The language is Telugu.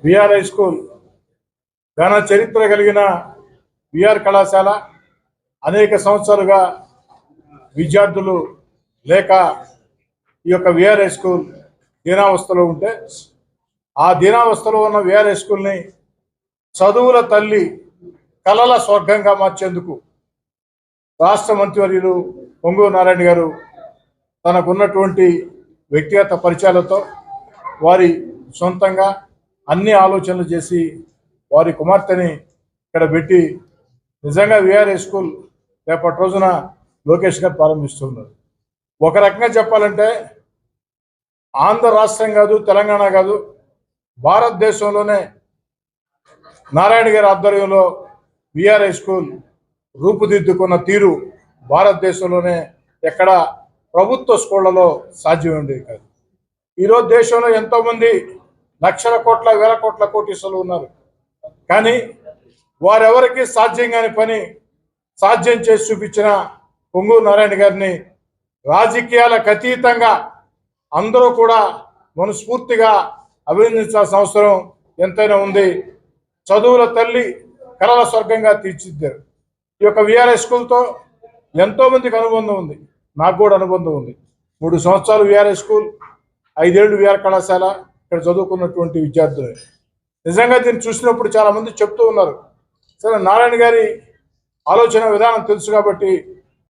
విఆర్ హై స్కూల్ ఘన చరిత్ర కలిగిన విఆర్ కళాశాల అనేక సంవత్సరాలుగా విద్యార్థులు లేక ఈ యొక్క విఆర్ హై స్కూల్ దీనావస్థలో ఉంటే ఆ దీనావస్థలో ఉన్న విఆర్ హై స్కూల్ని చదువుల తల్లి కళల స్వర్గంగా మార్చేందుకు రాష్ట్ర మంత్రివర్యులు పొంగూరు నారాయణ గారు తనకున్నటువంటి వ్యక్తిగత పరిచయాలతో వారి సొంతంగా అన్ని ఆలోచనలు చేసి వారి కుమార్తెని ఇక్కడ పెట్టి నిజంగా విఆర్ హై స్కూల్ రేపటి రోజున లోకేష్ గారు ప్రారంభిస్తున్నారు. ఒక రకంగా చెప్పాలంటే ఆంధ్ర రాష్ట్రం కాదు, తెలంగాణ కాదు, భారతదేశంలోనే నారాయణ గారి ఆధ్వర్యంలో విఆర్ హై స్కూల్ రూపుదిద్దుకున్న తీరు భారతదేశంలోనే ఎక్కడ ప్రభుత్వ స్కూళ్లలో సాధ్యం ఉండేది కాదు. ఈరోజు దేశంలో ఎంతోమంది లక్షల కోట్ల వేల కోట్ల కోటీశ్వరులు ఉన్నారు. కానీ వారెవరికి సాధ్యం కాని పని సాధ్యం చేసి చూపించిన పొంగూరు నారాయణ గారిని రాజకీయాలకు అతీతంగా అందరూ కూడా మనస్ఫూర్తిగా అభినందించాల్సిన అవసరం ఎంతైనా ఉంది. చదువుల తల్లి కళల స్వర్గంగా తీర్చిదిద్దారు. ఈ యొక్క విఆర్ హై స్కూల్తో ఎంతోమందికి అనుబంధం ఉంది, నాకు కూడా అనుబంధం ఉంది. 3 సంవత్సరాలు విఆర్ హై స్కూల్, 5 ఏళ్ళు విఆర్ కళాశాల ఇక్కడ చదువుకున్నటువంటి విద్యార్థులు. నిజంగా దీన్ని చూసినప్పుడు చాలామంది చెప్తూ ఉన్నారు, సరే నారాయణ గారి ఆలోచన విధానం తెలుసు కాబట్టి